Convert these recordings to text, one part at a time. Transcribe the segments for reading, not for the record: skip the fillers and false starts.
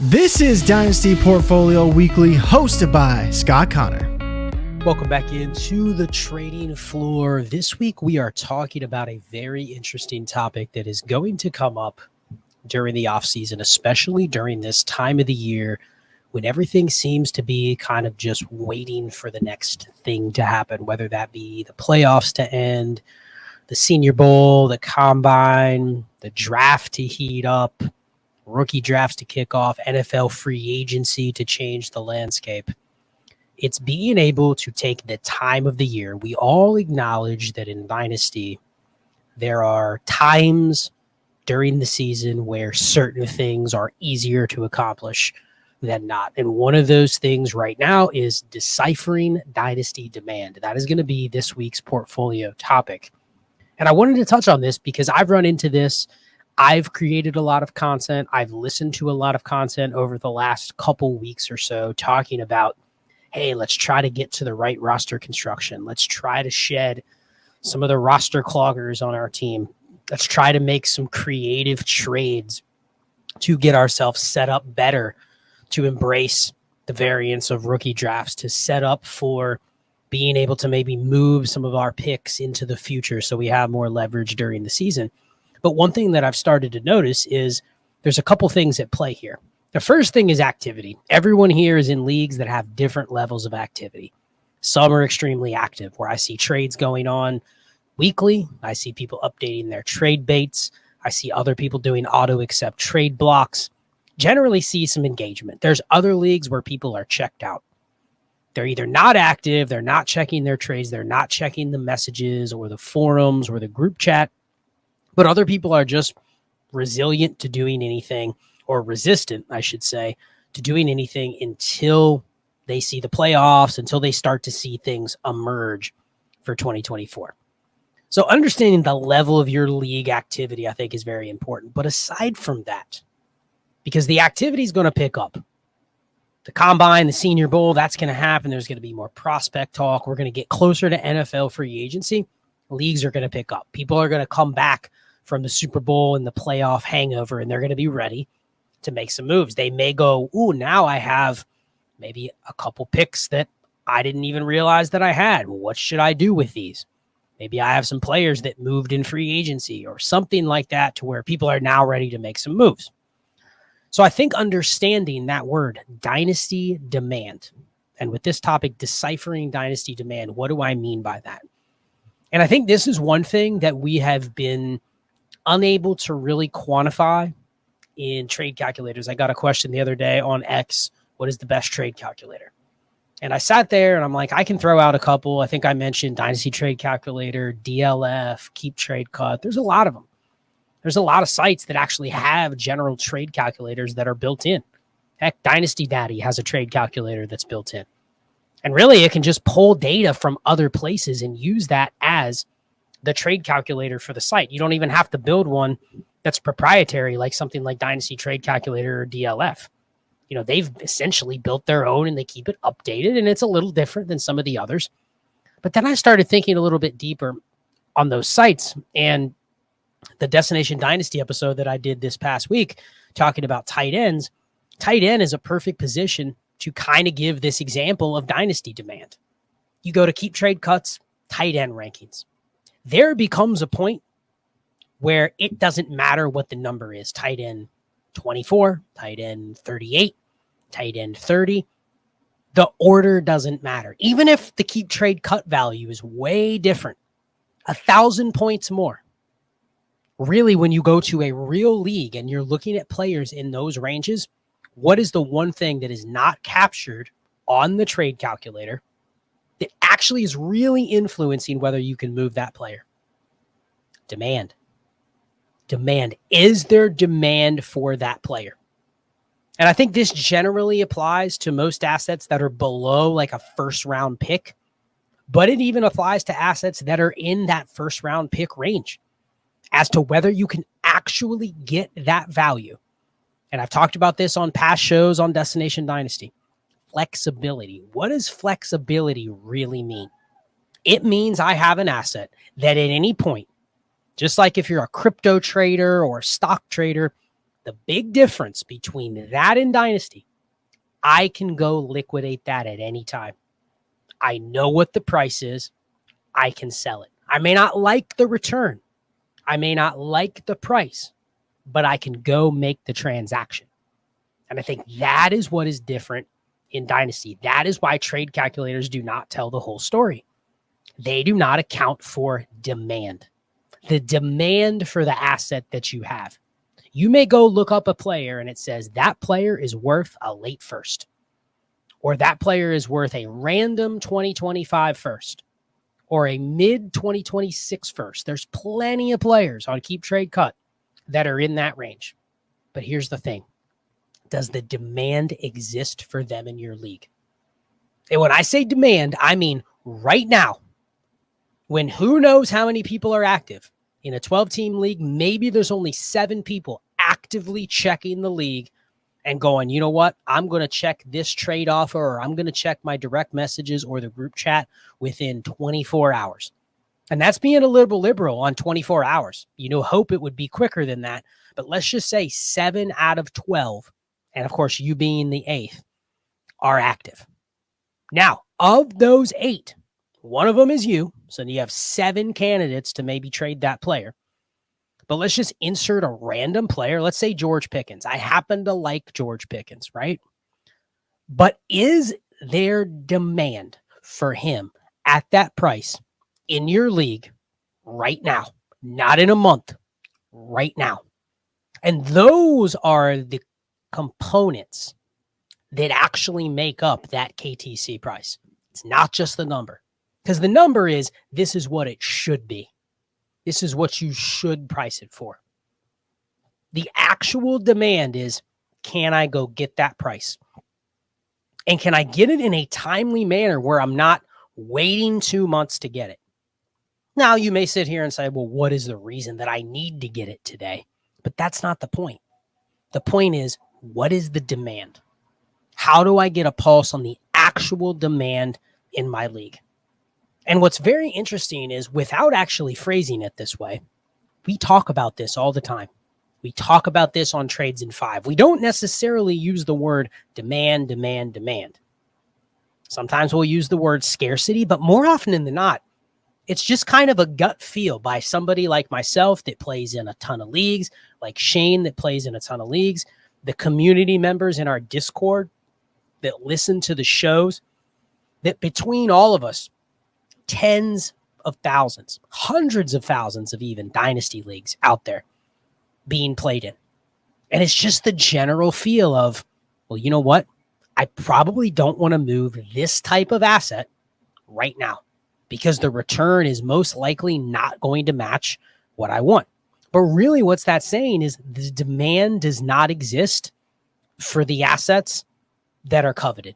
This is Dynasty Portfolio Weekly, hosted by Scott Connor. Welcome back into the trading floor. This week, we are talking about a very interesting topic that is going to come up during the offseason, especially during this time of the year when everything seems to be kind of just waiting for the next thing to happen, whether that be the playoffs to end, the Senior Bowl, the Combine, the draft to heat up, rookie drafts to kick off, NFL free agency to change the landscape. It's being able to take the time of the year. We all acknowledge that in Dynasty, there are times during the season where certain things are easier to accomplish than not. And one of those things right now is deciphering Dynasty demand. That is going to be this week's portfolio topic. And I wanted to touch on this because I've run into this. I've created a lot of content. I've listened to a lot of content over the last couple weeks or so talking about, hey, let's try to get to the right roster construction. Let's try to shed some of the roster cloggers on our team. Let's try to make some creative trades to get ourselves set up better, to embrace the variance of rookie drafts, to set up for being able to maybe move some of our picks into the future so we have more leverage during the season. But one thing that I've started to notice is there's a couple things at play here. The first thing is activity. Everyone here is in leagues that have different levels of activity. Some are extremely active, where I see trades going on weekly. I see people updating their trade baits. I see other people doing auto-accept trade blocks. Generally see some engagement. There's other leagues where people are checked out. They're either not active, they're not checking their trades, they're not checking the messages or the forums or the group chat. But other people are just resilient to doing anything, or resistant, I should say, to doing anything until they see the playoffs, until they start to see things emerge for 2024. So understanding the level of your league activity, I think, is very important. But aside from that, because the activity is going to pick up, the Combine, the Senior Bowl, that's going to happen. There's going to be more prospect talk. We're going to get closer to NFL free agency. Leagues are going to pick up. People are going to come back from the Super Bowl and the playoff hangover, and they're going to be ready to make some moves. They may go, ooh, now I have maybe a couple picks that I didn't even realize that I had. What should I do with these? Maybe I have some players that moved in free agency or something like that, to where people are now ready to make some moves. So I think understanding that word, dynasty demand, and with this topic, deciphering dynasty demand, what do I mean by that? And I think this is one thing that we have been unable to really quantify in trade calculators. I got a question the other day on X, what is the best trade calculator? And I sat there and I'm like, I can throw out a couple. I think I mentioned Dynasty Trade Calculator, DLF, Keep Trade Cut. There's a lot of them. There's a lot of sites that actually have general trade calculators that are built in. Heck, Dynasty Daddy has a trade calculator that's built in. And really, it can just pull data from other places and use that as the trade calculator for the site. You don't even have to build one that's proprietary, like something like Dynasty Trade Calculator or DLF. You know, they've essentially built their own and they keep it updated, and it's a little different than some of the others. But then I started thinking a little bit deeper on those sites, and the Destination Dynasty episode that I did this past week talking about tight ends. Tight end is a perfect position to kind of give this example of dynasty demand. You go to Keep Trade Cuts, tight end rankings. There becomes a point where it doesn't matter what the number is. Tight end 24, tight end 38, tight end 30. The order doesn't matter. Even if the Keep Trade Cut value is way different, 1,000 points more. Really, when you go to a real league and you're looking at players in those ranges, what is the one thing that is not captured on the trade calculator that actually is really influencing whether you can move that player? Demand. Demand. Is there demand for that player? And I think this generally applies to most assets that are below like a first round pick, but it even applies to assets that are in that first round pick range as to whether you can actually get that value. And I've talked about this on past shows on Destination Dynasty. Flexibility. What does flexibility really mean? It means I have an asset that at any point, just like if you're a crypto trader or a stock trader, The big difference between that and Dynasty, I can go liquidate that at any time. I know what the price is. I can sell it. I may not like the return. I may not like the price, but I can go make the transaction. And I think that is what is different in Dynasty. That is why trade calculators do not tell the whole story. They do not account for demand, the demand for the asset that you have. You may go look up a player and it says that player is worth a late first, or that player is worth a random 2025 first, or a mid 2026 first. There's plenty of players on Keep Trade Cut that are in that range. But here's the thing. Does the demand exist for them in your league? And when I say demand, I mean right now, when who knows how many people are active. In a 12-team league, maybe there's only 7 people actively checking the league and going, you know what? I'm going to check this trade offer, or I'm going to check my direct messages or the group chat within 24 hours. And that's being a little liberal on 24 hours. Hope it would be quicker than that. But let's just say 7 out of 12, and of course you being the 8th, are active. Now, of those 8, one of them is you. So you have 7 candidates to maybe trade that player. But let's just insert a random player. Let's say George Pickens. I happen to like George Pickens, right? But is there demand for him at that price in your league right now? Not in a month, right now. And those are the components that actually make up that KTC price. It's not just the number. Because the number is, this is what it should be. This is what you should price it for. The actual demand is, can I go get that price? And can I get it in a timely manner where I'm not waiting 2 months to get it? Now, you may sit here and say, well, what is the reason that I need to get it today? But that's not the point. The point is, what is the demand? How do I get a pulse on the actual demand in my league? And what's very interesting is, without actually phrasing it this way, we talk about this all the time. We talk about this on Trades in 5. We don't necessarily use the word demand, demand, demand. Sometimes we'll use the word scarcity, but more often than not, it's just kind of a gut feel by somebody like myself that plays in a ton of leagues, like Shane that plays in a ton of leagues, the community members in our Discord that listen to the shows, that between all of us, tens of thousands, hundreds of thousands of even dynasty leagues out there being played in. And it's just the general feel of, well, you know what? I probably don't want to move this type of asset right now because the return is most likely not going to match what I want. But really what's that saying is the demand does not exist for the assets that are coveted.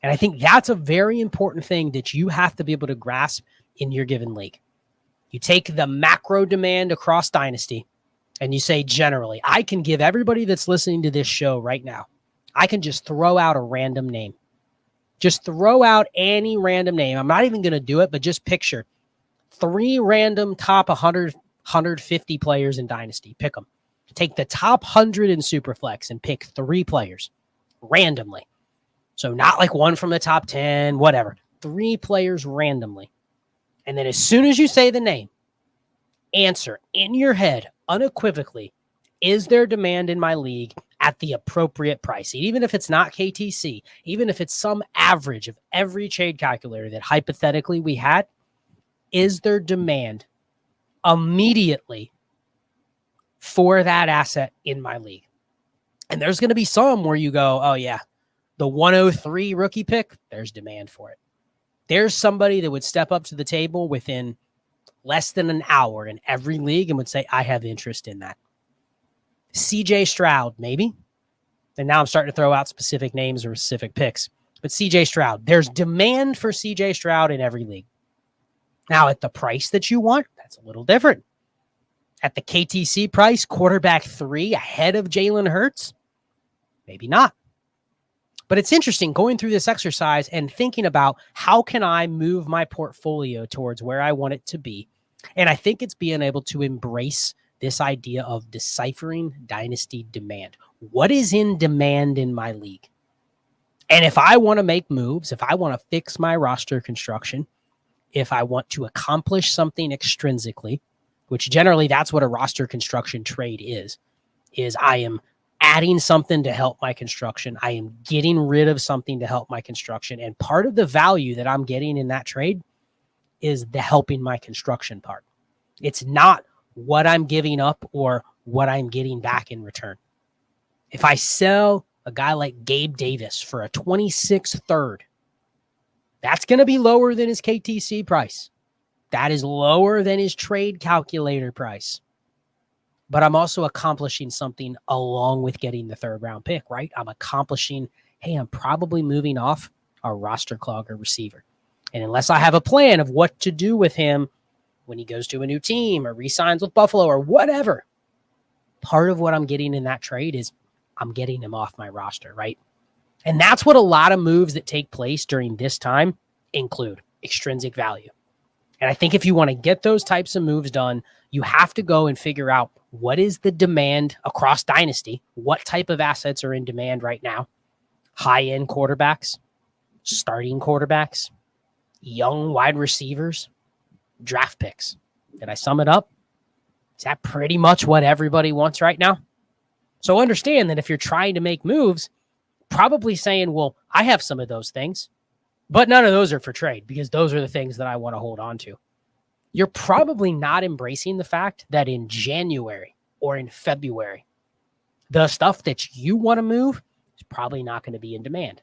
And I think that's a very important thing that you have to be able to grasp in your given league. You take the macro demand across Dynasty and you say, generally, I can give everybody that's listening to this show right now, I can just throw out a random name. Just throw out any random name. I'm not even going to do it, but just picture 3 random top 100, 150 players in Dynasty. Pick them. Take the top 100 in Superflex and pick 3 players randomly. So not like one from the top 10, whatever. 3 players randomly. And then as soon as you say the name, answer in your head unequivocally, is there demand in my league at the appropriate price? Even if it's not KTC, even if it's some average of every trade calculator that hypothetically we had, is there demand immediately for that asset in my league? And there's going to be some where you go, oh yeah, the 103 rookie pick, there's demand for it. There's somebody that would step up to the table within less than an hour in every league and would say, I have interest in that. CJ Stroud, maybe. And now I'm starting to throw out specific names or specific picks. But CJ Stroud, there's demand for CJ Stroud in every league. Now, at the price that you want, that's a little different. At the KTC price, quarterback 3 ahead of Jalen Hurts, maybe not. But it's interesting going through this exercise and thinking about how can I move my portfolio towards where I want it to be. And I think it's being able to embrace this idea of deciphering dynasty demand. What is in demand in my league? And if I want to make moves, if I want to fix my roster construction, if I want to accomplish something extrinsically, which generally that's what a roster construction trade is I am adding something to help my construction. I am getting rid of something to help my construction. And part of the value that I'm getting in that trade is the helping my construction part. It's not what I'm giving up or what I'm getting back in return. If I sell a guy like Gabe Davis for a 26th third, that's going to be lower than his KTC price. That is lower than his trade calculator price. But I'm also accomplishing something along with getting the third round pick, right? I'm accomplishing, hey, I'm probably moving off a roster clogger receiver. And unless I have a plan of what to do with him when he goes to a new team or re-signs with Buffalo or whatever, part of what I'm getting in that trade is I'm getting him off my roster, right? And that's what a lot of moves that take place during this time include: extrinsic value. And I think if you want to get those types of moves done, you have to go and figure out what is the demand across Dynasty, what type of assets are in demand right now: high-end quarterbacks, starting quarterbacks, young wide receivers, draft picks. Did I sum it up? Is that pretty much what everybody wants right now? So understand that if you're trying to make moves, probably saying, well, I have some of those things, but none of those are for trade because those are the things that I want to hold on to. You're probably not embracing the fact that in January or in February, the stuff that you want to move is probably not going to be in demand.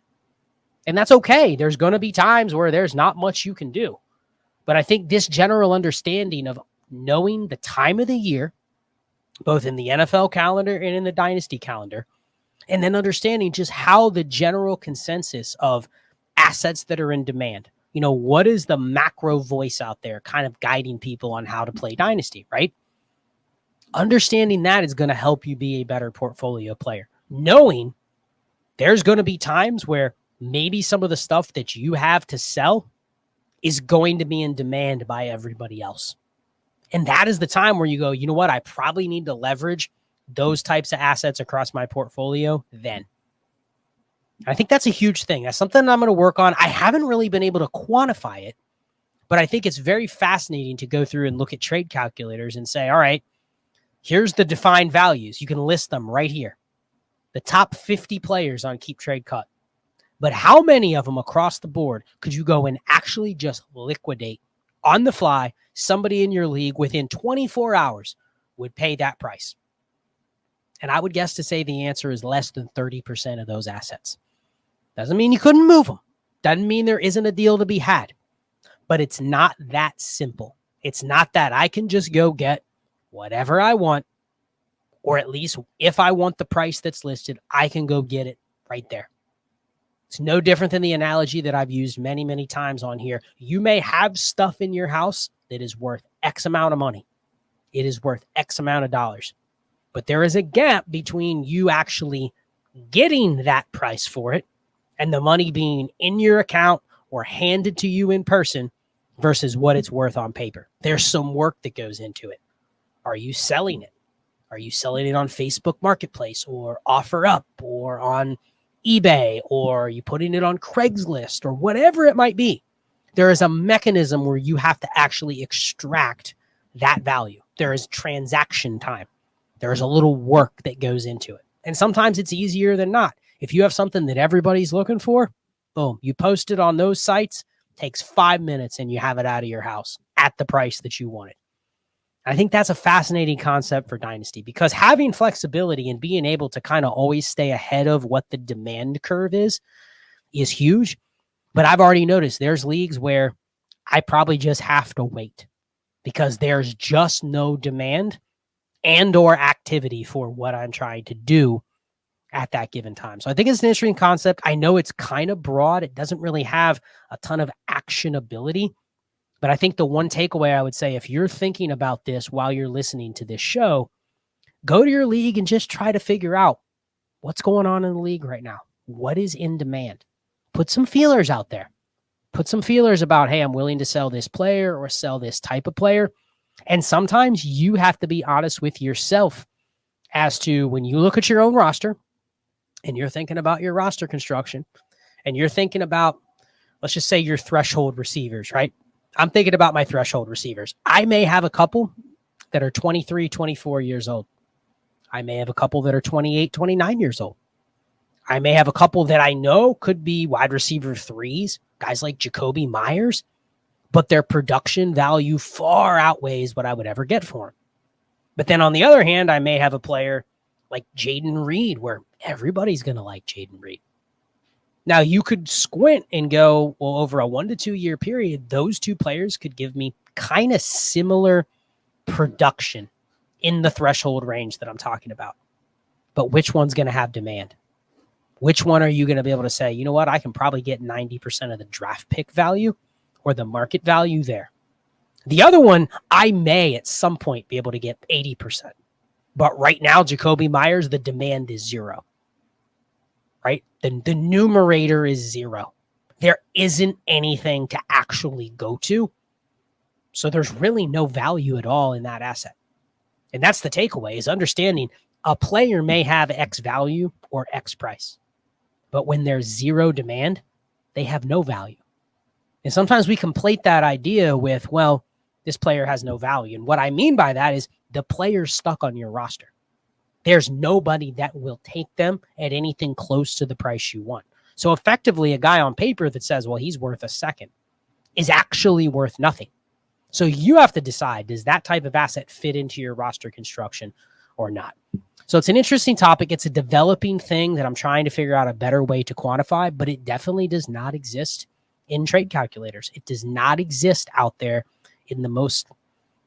And that's okay. There's going to be times where there's not much you can do. But I think this general understanding of knowing the time of the year, both in the NFL calendar and in the Dynasty calendar, and then understanding just how the general consensus of assets that are in demand, what is the macro voice out there kind of guiding people on how to play Dynasty, right? Understanding that is going to help you be a better portfolio player. Knowing there's going to be times where maybe some of the stuff that you have to sell is going to be in demand by everybody else. And that is the time where you go, you know what? I probably need to leverage those types of assets across my portfolio then. I think that's a huge thing. That's something I'm going to work on. I haven't really been able to quantify it, but I think it's very fascinating to go through and look at trade calculators and say, all right, here's the defined values. You can list them right here. The top 50 players on Keep Trade Cut. But how many of them across the board could you go and actually just liquidate on the fly? Somebody in your league within 24 hours would pay that price. And I would guess to say the answer is less than 30% of those assets. Doesn't mean you couldn't move them. Doesn't mean there isn't a deal to be had. But it's not that simple. It's not that I can just go get whatever I want, or at least if I want the price that's listed, I can go get it right there. It's no different than the analogy that I've used many, many times on here. You may have stuff in your house that is worth X amount of money. It is worth X amount of dollars. But there is a gap between you actually getting that price for it and the money being in your account or handed to you in person versus what it's worth on paper. There's some work that goes into it. Are you selling it? Are you selling it on Facebook Marketplace or OfferUp or on eBay, or are you putting it on Craigslist or whatever it might be? There is a mechanism where you have to actually extract that value. There is transaction time. There is a little work that goes into it. And sometimes it's easier than not. If you have something that everybody's looking for, boom, you post it on those sites, takes 5 minutes and you have it out of your house at the price that you want it. I think that's a fascinating concept for Dynasty because having flexibility and being able to kind of always stay ahead of what the demand curve is huge. But I've already noticed there's leagues where I probably just have to wait because there's just no demand and or activity for what I'm trying to do at that given time. So I think it's an interesting concept. I know it's kind of broad. It doesn't really have a ton of actionability. But I think the one takeaway I would say, if you're thinking about this while you're listening to this show, go to your league and just try to figure out what's going on in the league right now. What is in demand? Put some feelers out there. Put some feelers about, hey, I'm willing to sell this player or sell this type of player. And sometimes you have to be honest with yourself as to when you look at your own roster and you're thinking about your roster construction and you're thinking about, let's just say, your threshold receivers, right? I'm thinking about my threshold receivers. I may have a couple that are 23, 24 years old. I may have a couple that are 28, 29 years old. I may have a couple that I know could be wide receiver threes, guys like Jacoby Myers, but their production value far outweighs what I would ever get for him. But then on the other hand, I may have a player like Jaden Reed, where everybody's going to like Jaden Reed. Now, you could squint and go, well, over a 1 to 2 year period, those two players could give me kind of similar production in the threshold range that I'm talking about. But which one's going to have demand? Which one are you going to be able to say, you know what, I can probably get 90% of the draft pick value or the market value there? The other one, I may at some point be able to get 80%. But right now, Jacoby Myers, the demand is zero. Right? The numerator is zero. There isn't anything to actually go to. So there's really no value at all in that asset. And that's the takeaway, is understanding a player may have X value or X price. But when there's zero demand, they have no value. And sometimes we conflate that idea with, well, this player has no value. And what I mean by that is the player's stuck on your roster. There's nobody that will take them at anything close to the price you want. So effectively, a guy on paper that says, well, he's worth a second is actually worth nothing. So you have to decide, does that type of asset fit into your roster construction or not? So it's an interesting topic. It's a developing thing that I'm trying to figure out a better way to quantify, but it definitely does not exist in trade calculators. It does not exist out there in the most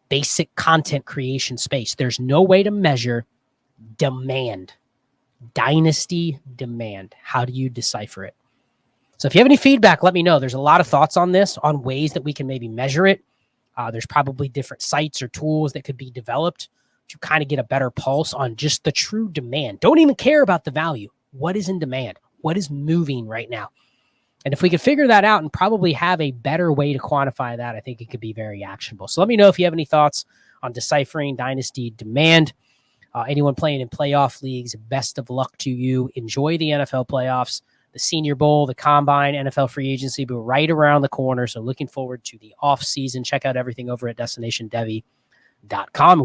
basic content creation space. There's no way to measure demand, dynasty demand. How do you decipher it? So if you have any feedback, let me know. There's a lot of thoughts on this, on ways that we can maybe measure it. There's probably different sites or tools that could be developed to kind of get a better pulse on just the true demand. Don't even care about the value. What is in demand? What is moving right now? And if we could figure that out and probably have a better way to quantify that, I think it could be very actionable. So let me know if you have any thoughts on deciphering dynasty demand. Anyone playing in playoff leagues, best of luck to you. Enjoy the NFL playoffs, the Senior Bowl, the Combine, NFL free agency, but right around the corner. So looking forward to the offseason. Check out everything over at destinationdevy.com.